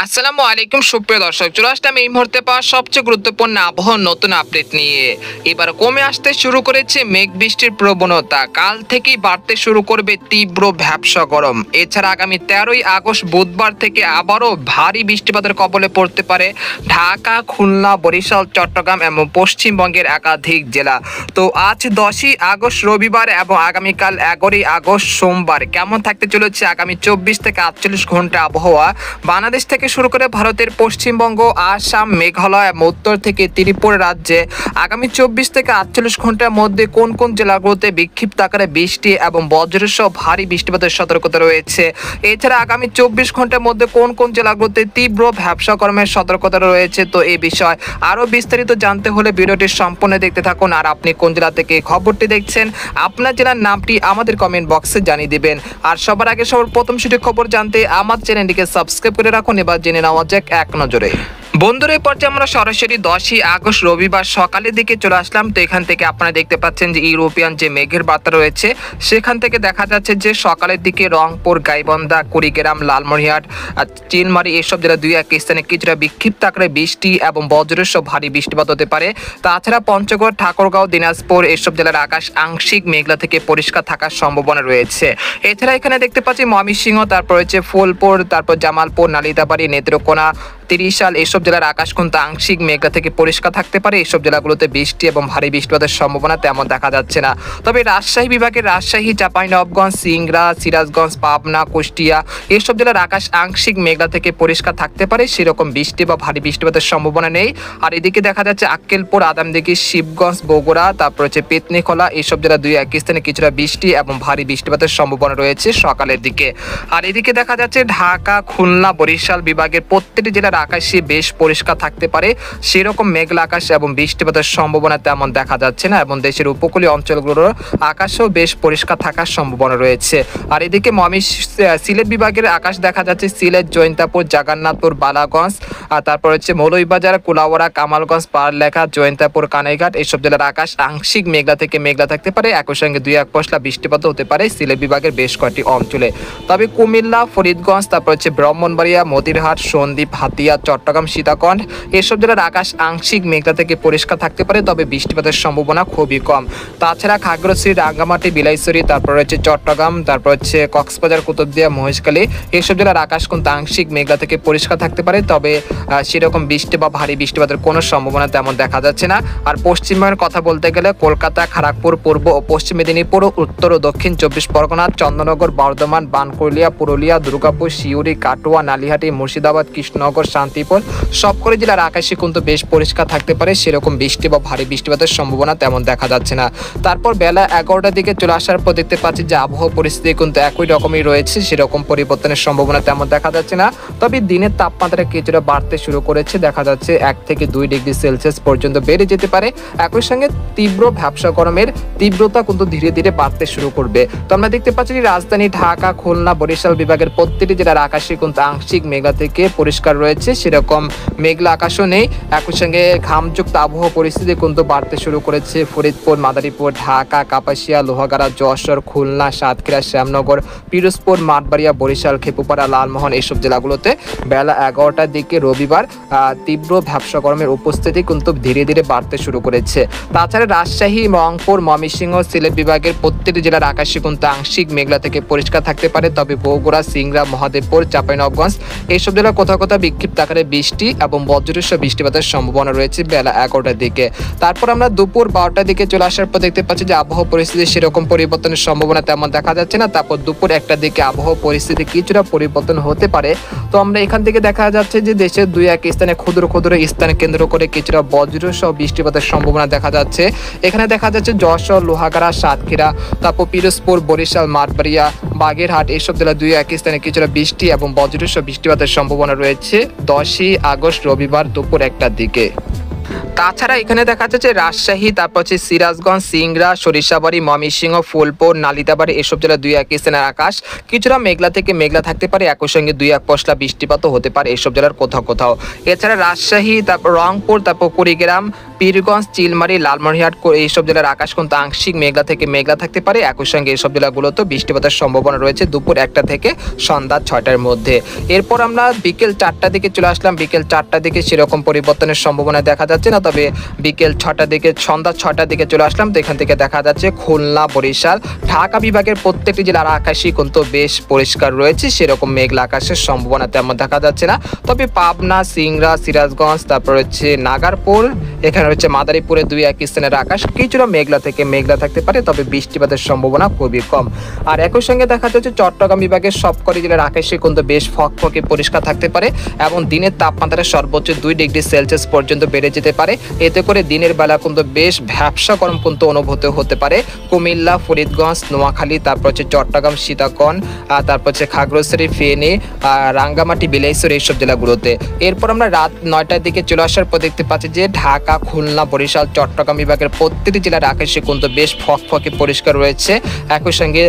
আসসালামু আলাইকুম সুপ্রিয় দর্শক, চলে আসলাম এই মুহূর্তে পাওয়া সবচেয়ে গুরুত্বপূর্ণ আবহাওয়ার নতুন আপডেট নিয়ে। এবার কমে আসতে শুরু করেছে মেঘ বৃষ্টির প্রবণতা, কাল থেকেই বাড়তে শুরু করবে তীব্র ভ্যাপসা গরম। এছাড়া আগামী 13ই আগস্ট বুধবার থেকে আবারও ভারী বৃষ্টিপাতের কবলে পড়তে পারে ঢাকা, খুলনা, বরিশাল, চট্টগ্রাম এবং পশ্চিমবঙ্গের একাধিক জেলা। তো আজ 10ই আগস্ট রবিবার এবং আগামীকাল 11ই আগস্ট সোমবার কেমন থাকতে চলেছে আগামী 24 থেকে 48 ঘন্টা আবহাওয়া। বাংলাদেশ থেকে শুরু করে ভারতের পশ্চিমবঙ্গ, আসাম, মেঘালয় এবং উত্তর থেকে ত্রিপুরা রাজ্যে আগামী 24 থেকে 48 ঘন্টার মধ্যে কোন কোন জেলাগুলোতে বিক্ষিপ্ত আকারে বৃষ্টি এবং বজ্রসহ ভারী বৃষ্টিপাতের সতর্কতা রয়েছে। এছাড়া আগামী 24 ঘন্টার মধ্যে কোন কোন জেলাগুলোতে তীব্র ভ্যাপসা গরমের সতর্কতা রয়েছে। তো এই বিষয় আরও বিস্তারিত জানতে হলে ভিডিওটি সম্পূর্ণ দেখতে থাকুন। আর আপনি কোন জেলা থেকে খবরটি দেখছেন, আপনার জেলার নামটি আমাদের কমেন্ট বক্সে জানিয়ে দিবেন। আর সবার আগে সবার প্রথম সঠিক খবর জানতে আমার চ্যানেলটিকে সাবস্ক্রাইব করে রাখুন। এবার জেনে নেওয়া যাক এক নজরে। বন্ধুরা, এই পর্যায়ে আমরা সরাসরি 10ই আগস্ট রবিবার সকালের দিকে চলে আসলাম। তো এখান থেকে আপনারা দেখতে পাচ্ছেন যে ইউরোপিয়ান যে মেঘের বার্তা রয়েছে, সেখান থেকে দেখা যাচ্ছে যে সকালের দিকে রংপুর, গাইবান্ধা, কুড়িগ্রাম, লালমনিরহাট, চিলমারি এসব জেলা দুই এক স্থানে কিছুটা বিক্ষিপ্ত আকারে বৃষ্টি এবং বজ্রসহ ভারী বৃষ্টিপাত হতে পারে। তাছাড়া পঞ্চগড়, ঠাকুরগাঁও, দিনাজপুর এসব জেলার আকাশ আংশিক মেঘলা থেকে পরিষ্কার থাকার সম্ভাবনা রয়েছে। এছাড়া এখানে দেখতে পাচ্ছি ময়মনসিংহ, তারপর হচ্ছে ফুলপুর, তারপর জামালপুর, নালিতাবাড়ি, নেত্রকোনা, ত্রিশাল এসব জেলার আকাশ কিন্তু আংশিক মেঘলা থেকে পরিষ্কার থাকতে পারে। এসব জেলাগুলোতে বৃষ্টি এবং ভারী বৃষ্টিপাতের সম্ভাবনা তেমন দেখা যাচ্ছে না। তবে রাজশাহী বিভাগের রাজশাহী, চাঁপাইনবাবগঞ্জ, সিংড়া, সিরাজগঞ্জ, পাবনা, কুষ্টিয়া এসব জেলার আকাশ আংশিক মেঘলা থেকে পরিষ্কার থাকতে পারে, সেরকম বৃষ্টি বা ভারী বৃষ্টিপাতের সম্ভাবনা নেই। আর এদিকে দেখা যাচ্ছে আক্কেলপুর, আদামদিঘি, শিবগঞ্জ, বগুড়া, তারপর হচ্ছে পেতনিখোলা এসব জেলা দুই এক স্থানে কিছুটা বৃষ্টি এবং ভারী বৃষ্টিপাতের সম্ভাবনা রয়েছে সকালের দিকে। আর এদিকে দেখা যাচ্ছে ঢাকা, খুলনা, বরিশাল বিভাগের প্রত্যেকটি জেলার আকাশে বেশ পরিষ্কার থাকতে পারে, সেরকম মেঘলা আকাশ এবং বৃষ্টিপাতের সম্ভাবনা তেমন দেখা যাচ্ছে না। এবং দেশের উপকূলীয় অঞ্চলগুলোর আকাশও বেশ পরিষ্কার থাকার সম্ভাবনা রয়েছে। আর এদিকে সিলেট বিভাগের আকাশ দেখা যাচ্ছে সিলেট, জৈন্তাপুর, জাগান্নাথপুর, বালাগঞ্জ, আর তারপর হচ্ছে মৌলভীবাজার, কুলাউড়া, কামালগঞ্জ, পারলেখা, জৈন্তাপুর, কানাইঘাট এসব জেলার আকাশ আংশিক মেঘলা থেকে মেঘলা থাকতে পারে, একই সঙ্গে দুই এক পশলা বৃষ্টিপাত হতে পারে সিলেট বিভাগের বেশ কয়েকটি অঞ্চলে। তবে কুমিল্লা, ফরিদগঞ্জ, তারপর হচ্ছে ব্রাহ্মণবাড়িয়া, মতিরহাট, সন্দ্বীপ, হাতিয়া, চট্টগ্রাম, সীতাকুণ্ড এসব জেলার আকাশ আংশিক মেঘলা থেকে পরিষ্কার থাকতে পারে, তবে বৃষ্টিপাতের সম্ভাবনা খুবই কম। তাছাড়া খাগড়াছড়ি, রাঙ্গামাটি, বিলাইছড়ি, তারপর হচ্ছে চট্টগ্রাম, তারপর হচ্ছে কক্সবাজার, কুতুবদিয়া, মহেশখালী এসব জেলার আকাশ কিন্তু আংশিক মেঘলা থেকে পরিষ্কার থাকতে পারে, তবে সেরকম বৃষ্টি বা ভারী বৃষ্টিপাতের কোনো সম্ভাবনা তেমন দেখা যাচ্ছে না। আর পশ্চিমবঙ্গের কথা বলতে গেলে কলকাতা, খড়গপুর, পূর্ব ও পশ্চিম মেদিনীপুর, উত্তর ও দক্ষিণ 24 পরগনা, চন্দননগর, বর্ধমান, বানকুড়িয়া, পুরুলিয়া, দুর্গাপুর, সিউড়ি, কাটোয়া, নালিহাটি, মুর্শিদাবাদ, কৃষ্ণনগর, শান্তিপুর সবকটি জেলার আকাশে কিন্তু বেশ পরিষ্কার থাকতে পারে, সেরকম বৃষ্টি বা ভারী বৃষ্টিপাতের সম্ভাবনা তেমন দেখা যাচ্ছে না। তারপর বেলা 11টার দিকে চলে আসার পর দেখতে পাচ্ছি যে আবহাওয়া পরিস্থিতি কিন্তু একই রকমই রয়েছে, সেরকম পরিবর্তনের সম্ভাবনা তেমন দেখা যাচ্ছে না। তবে দিনের তাপমাত্রা কিছুটা বাড়তে শুরু করেছে, দেখা যাচ্ছে 1 থেকে 2 ডিগ্রি সেলসিয়াস পর্যন্ত বেড়ে যেতে পারে। একই সঙ্গে তীব্র ভ্যাপসা গরমের তীব্রতা কিন্তু ধীরে ধীরে বাড়তে শুরু করবে। তো আমরা দেখতে পাচ্ছি রাজধানী ঢাকা, খুলনা, বরিশাল বিভাগের প্রত্যেকটি জেলার আকাশে কিন্তু আংশিক মেঘলা থেকে পরিষ্কার রয়েছে, সেরকম মেঘলা আকাশও নেই। একই সঙ্গে ঘামযুক্ত আবহাওয়া পরিস্থিতি কিন্তু বাড়তে শুরু করেছে ফরিদপুর, মাদারীপুর, ঢাকা, কাপাসিয়া, লোহাগাড়া, যশোর, খুলনা, সাতক্ষীরা, শ্যামনগর, পিরোজপুর, মাঠবাড়িয়া, বরিশাল, খেপুপাড়া, লালমোহন এসব জেলাগুলোতে বেলা 11টার দিকে রবিবার তীব্র ভ্যাপসা গরমের উপস্থিতি কিন্তু ধীরে ধীরে বাড়তে শুরু করেছে। তাছাড়া রাজশাহী, রংপুর, ময়মনসিংহ, সিলেট বিভাগের প্রত্যেকটি জেলার আকাশে কিন্তু আংশিক মেঘলা থেকে পরিষ্কার থাকতে পারে, তবে বগুড়া, সিংড়া, মহাদেবপুর, চাঁপাইনবাবগঞ্জ এইসব জেলার কোথাও কোথাও বিক্ষিপ্ত আকারে বৃষ্টি এবং বজ্রসহ বৃষ্টিপাতের সম্ভাবনা রয়েছে বেলা 11টার দিকে। তারপর আমরা দুপুর 12টার দিকে চলে আসার পর দেখতে পাচ্ছি যে আবহাওয়া পরিস্থিতি সেরকম পরিবর্তনের সম্ভাবনা তেমন দেখা যাচ্ছে না। তারপর দুপুর 1টার দিকে আবহাওয়া পরিস্থিতি কিছুটা পরিবর্তন হতে পারে। তো আমরা এখান থেকে দেখা যাচ্ছে যে দেশের দুই এক স্থানে ক্ষুদ্র ক্ষুদ্র স্থান কেন্দ্র করে কিছুটা বজ্রসহ বৃষ্টিপাতের সম্ভাবনা দেখা যাচ্ছে। এখানে দেখা যাচ্ছে যশোর, লোহাগাড়া, সাতক্ষীরা, তারপর পিরোজপুর, বরিশাল, মাঠবাড়িয়া, বাগেরহাট এইসব জেলা দুই এক স্থানে কিছুটা বৃষ্টি এবং বজ্রসহ বৃষ্টিপাতের সম্ভাবনা রয়েছে 10ই আগস্ট রবিবার দুপুর 1টার দিকে। তাছাড়া এখানে দেখা যাচ্ছে রাজশাহী, তারপর হচ্ছে সিরাজগঞ্জ, সিংড়া, সরিষাবাড়ি, ময়মনসিংহ, ফুলপুর, নালিতাবাড়ি এসব জেলা 2-1 স্থানের আকাশ কিছুটা মেঘলা থেকে মেঘলা থাকতে পারে, একই সঙ্গে 2-1 পশলা বৃষ্টিপাতও হতে পারে এসব জেলার কোথাও কোথাও। এছাড়া রাজশাহী, তারপর রংপুর, তারপর কুড়িগ্রাম, পীরগঞ্জ, চিলমারি, লালমনিরহাট এইসব জেলার আকাশ কিন্তু আংশিক মেঘলা থেকে মেঘলা থাকতে পারে, একই সঙ্গে এইসব জেলাগুলোতে বৃষ্টিপাতের সম্ভাবনা রয়েছে দুপুর 1টা থেকে সন্ধ্যা 6টার মধ্যে। এরপর আমরা বিকেল 4টার দিকে চলে আসলাম। বিকেল 4টার দিকে সেরকম পরিবর্তনের সম্ভাবনা দেখা যাচ্ছে না, তবে বিকেল 6টার দিকে সন্ধ্যা 6টার দিকে চলে আসলাম। তো এখান থেকে দেখা যাচ্ছে খুলনা, বরিশাল, ঢাকা বিভাগের প্রত্যেকটি জেলার আকাশই কিন্তু বেশ পরিষ্কার রয়েছে, সেরকম মেঘলা আকাশের সম্ভাবনা তেমন দেখা যাচ্ছে না। তবে পাবনা, সিংড়া, সিরাজগঞ্জ, তারপর হচ্ছে নাগারপুর, এখানে হচ্ছে মাদারীপুরে 2-1 স্থানের আকাশ কিছুটা মেঘলা থেকে মেঘলা থাকতে পারে, তবে বৃষ্টিপাতের সম্ভাবনা খুবই কম। আর একই সঙ্গে দেখা যাচ্ছে চট্টগ্রাম বিভাগের সবকটি জেলার আকাশে কিন্তু বেশ ফকফকে পরিষ্কার থাকতে পারে এবং দিনের তাপমাত্রা সর্বোচ্চ 2 ডিগ্রি সেলসিয়াস পর্যন্ত বেড়ে যেতে পারে। এতে করে দিনের বেলা কিন্তু বেশ ভ্যাপসা গরম কিন্তু অনুভূত হতে পারে কুমিল্লা, ফরিদগঞ্জ, নোয়াখালী, তারপর হচ্ছে চট্টগ্রাম, সীতাকুণ্ড, তারপর হচ্ছে খাগড়াছড়ি, ফেনী, রাঙ্গামাটি, বিলাইছড়ি এইসব জেলাগুলোতে। এরপর আমরা রাত 9টার দিকে চলে আসার পর দেখতে পাচ্ছি যে ঢাকা, খুলনা, বরিশাল, চট্টগ্রাম বিভাগের প্রতিটি জেলার আকাশে কিন্তু বেশ ফকফকে পরিষ্কার রয়েছে, একই সঙ্গে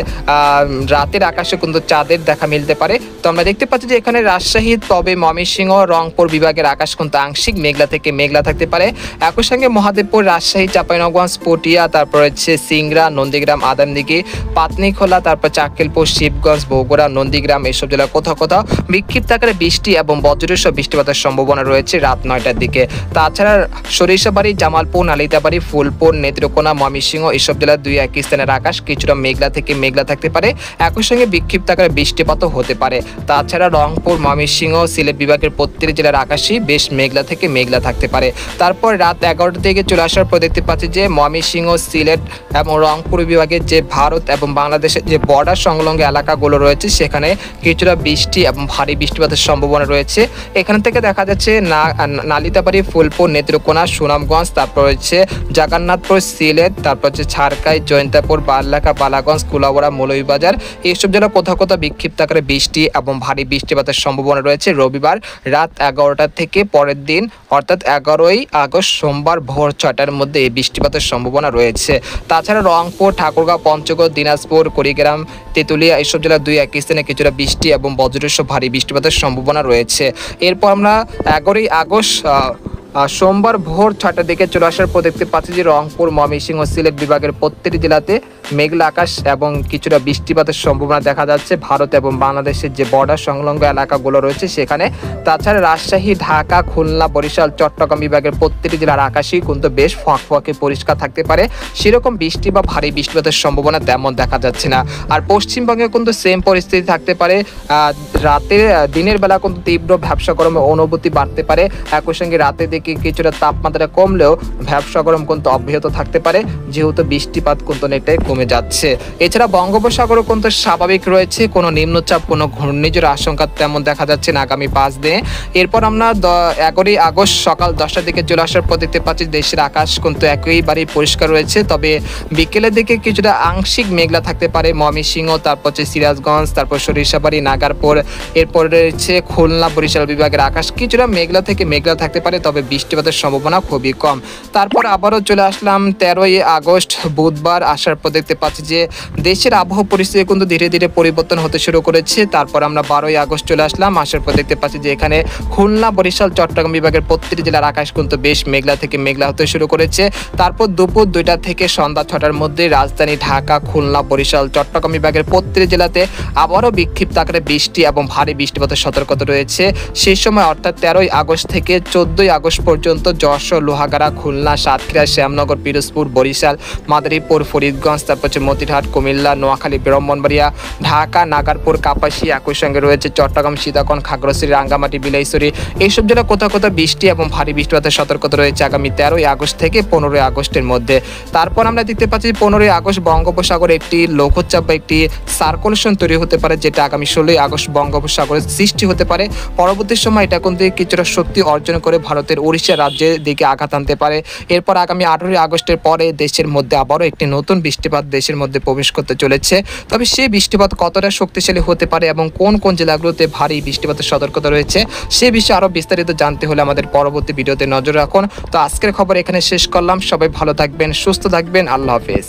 রাতের আকাশে কিন্তু চাঁদের দেখা মিলতে পারে। তো আমরা দেখতে পাচ্ছি যে এখানে রাজশাহী, তবে ময়মনসিংহ, রংপুর বিভাগের আকাশ কিন্তু আংশিক মেঘলা থেকে মেঘলা থাকতে পারে, একই সঙ্গে মহাদেবপুর, রাজশাহী, চাঁপাইনবাবগঞ্জ, পটিয়া, তারপর হচ্ছে সিংড়া, নন্দীগ্রাম, আদামদিঘি, পাতনিখোলা, তারপর চাক্কেলপুর, শিবগঞ্জ, বগুড়া, নন্দীগ্রাম এইসব জেলা কোথাও কোথাও বিক্ষিপ্ত আকারে বৃষ্টি এবং বজ্রসহ বৃষ্টিপাতের সম্ভাবনা রয়েছে রাত 9টার দিকে। তাছাড়া সরিষাবাড়ি, জামালপুর, নালিতাবাড়ি, ফুলপুর, নেত্রকোনা, ময়মনসিংহ এইসব জেলার 2-1 স্থানের আকাশ কিছুটা মেঘলা থেকে মেঘলা থাকতে পারে, একই সঙ্গে বিক্ষিপ্ত আকারে বৃষ্টিপাতও হতে পারে। তাছাড়া রংপুর, ময়মনসিংহ, সিলেট বিভাগের প্রত্যেকটি জেলার আকাশই বেশ মেঘলা থেকে মেঘলা থাকতে পারে। তারপর রাত 11টা থেকে চলে আসার পর দেখতে পাচ্ছি যে ময়মনসিংহ, সিলেট এবং রংপুর বিভাগের যে ভারত এবং বাংলাদেশের যে বর্ডার সংলগ্ন এলাকাগুলো রয়েছে সেখানে কিছুটা বৃষ্টি এবং ভারী বৃষ্টিপাতের সম্ভাবনা রয়েছে। এখান থেকে দেখা যাচ্ছে নালিতাবাড়ি, ফুলপুর, নেত্রকোনা, সুনামগঞ্জ, তারপর হচ্ছে জগন্নাথপুর, সিলেট, তারপর হচ্ছে ছাড়কাই, জয়ন্তাপুর, বারলাখা, বালাগঞ্জ, কুলাউড়া, মৌলভীবাজার এইসব জেলা কোথাও কোথাও বিক্ষিপ্ত আকারে বৃষ্টি এবং ভারী বৃষ্টিপাতের সম্ভাবনা রয়েছে রবিবার রাত 11টা থেকে পরের দিন অর্থাৎ 11ই আগস্ট সোমবার ভোর 6টার মধ্যে এই বৃষ্টিপাতের সম্ভাবনা রয়েছে। তাছাড়া রংপুর, ঠাকুরগাঁও, পঞ্চগড়, দিনাজপুর, কুড়িগ্রাম, তেঁতুলিয়া এইসব জেলা 2-1 স্থানে কিছুটা বৃষ্টি এবং বজ্রসহ ভারী বৃষ্টিপাতের সম্ভাবনা রয়েছে। এরপর আমরা 11ই আগস্ট সোমবার ভোর 6টার দিকে চলে আসার পর দেখতে পাচ্ছি যে রংপুর, ময়মনসিংহ, সিলেট বিভাগের প্রত্যেকটি জেলাতে মেঘলা আকাশ এবং কিছুটা বৃষ্টিপাতের সম্ভাবনা দেখা যাচ্ছে ভারত এবং বাংলাদেশের যে বর্ডার সংলগ্ন এলাকাগুলো রয়েছে সেখানে। তাছাড়া রাজশাহী, ঢাকা, খুলনা, বরিশাল, চট্টগ্রাম বিভাগের প্রত্যেকটি জেলার আকাশই কিন্তু বেশ ফকফকে পরিষ্কার থাকতে পারে, সেরকম বৃষ্টি বা ভারী বৃষ্টিপাতের সম্ভাবনা তেমন দেখা যাচ্ছে না। আর পশ্চিমবঙ্গে কিন্তু সেম পরিস্থিতি থাকতে পারে, দিনের বেলা কিন্তু তীব্র ভ্যাপসা গরমের অনুভূতি বাড়তে পারে, একই সঙ্গে রাতে দিকে কিছুটা তাপমাত্রা কমলেও ভ্যাপসা গরম কিন্তু অব্যাহত থাকতে পারে, যেহেতু বৃষ্টিপাত কিন্তু অনেকটাই কমে যাচ্ছে। এছাড়া বঙ্গোপসাগরও কিন্তু স্বাভাবিক রয়েছে, কোনো নিম্নচাপ, কোনো ঘূর্ণিঝড়ের আশঙ্কা তেমন দেখা যাচ্ছে না আগামী 5 দিনে। এরপর আমরা 11ই আগস্ট সকাল 10টার দিকে চলে আসার পর দেখতে পাচ্ছি দেশের আকাশ কিন্তু একেবারেই পরিষ্কার রয়েছে, তবে বিকেলের দিকে কিছুটা আংশিক মেঘলা থাকতে পারে ময়মনসিংহ, তারপর হচ্ছে সিরাজগঞ্জ, তারপর সরিষাবাড়ি, নাগারপুর, এরপর রয়েছে খুলনা, বরিশাল বিভাগের আকাশ কিছুটা মেঘলা থেকে মেঘলা থাকতে পারে, তবে বৃষ্টিপাতের সম্ভাবনা খুবই কম। তারপর আবারও চলে আসলাম 13ই আগস্ট বুধবার, আসার পর দেখতে পাচ্ছি যে দেশের আবহাওয়া পরিস্থিতি কিন্তু ধীরে ধীরে পরিবর্তন হতে শুরু করেছে। তারপর আমরা 12ই আগস্ট চলে আসলাম, আসার পর দেখতে পাচ্ছি যে এখানে খুলনা, বরিশাল, চট্টগ্রাম বিভাগের প্রতিটি জেলার আকাশ কিন্তু বেশ মেঘলা থেকে মেঘলা হতে শুরু করেছে। তারপর দুপুর 2টা থেকে সন্ধ্যা 6টার মধ্যে রাজধানী ঢাকা, খুলনা, বরিশাল, চট্টগ্রাম বিভাগের প্রতিটি জেলাতে আবারও বিক্ষিপ্ত আকারে বৃষ্টি এবং ভারী বৃষ্টিপাতের সতর্কতা রয়েছে। সেই সময় অর্থাৎ 13ই আগস্ট থেকে 14ই আগস্ট পর্যন্ত যশোর, লোহাগাড়া, খুলনা, সাতক্ষীরা, শ্যামনগর, পিরোজপুর, বরিশাল, মাদারীপুর, ফরিদগঞ্জ, তারপর হচ্ছে মতিরহাট, কুমিল্লা, নোয়াখালী, ব্রাহ্মণবাড়িয়া, ঢাকা, নাগারপুর, কাপাসিয়া, একই সঙ্গে রয়েছে চট্টগ্রাম, সীতাকুণ্ড, খাগড়াছড়ি, রাঙ্গামাটি, বিলাইছড়ি এইসব জেলা কোথাও কোথাও বৃষ্টি এবং ভারী বৃষ্টিপাতের সতর্কতা রয়েছে আগামী 13ই আগস্ট থেকে 15ই আগস্টের মধ্যে। তারপর আমরা দেখতে পাচ্ছি 15ই আগস্ট বঙ্গোপসাগরে একটি লঘুচাপ বা একটি সার্কুলেশন তৈরি হতে পারে, যেটা আগামী 16ই আগস্ট বঙ্গোপসাগরে সৃষ্টি হতে পারে। পরবর্তী সময় এটা কিন্তু কিছুটা শক্তি অর্জন করে ভারতের ওড়িশা রাজ্যের দিকে আঘাত আনতে পারে। এরপর আগামী 18 আগস্টের পরে দেশের মধ্যে আবারও একটি নতুন বৃষ্টিপাত দেশের মধ্যে প্রবেশ করতে চলেছে। তবে সেই বৃষ্টিপাত কতটা শক্তিশালী হতে পারে এবং কোন কোন জেলাগুলোতে ভারী বৃষ্টিপাতের সতর্কতা রয়েছে সে বিষয়ে আরও বিস্তারিত জানতে হলে আমাদের পরবর্তী ভিডিওতে নজর রাখুন। তো আজকের খবর এখানে শেষ করলাম। সবাই ভালো থাকবেন, সুস্থ থাকবেন। আল্লাহ হাফেজ।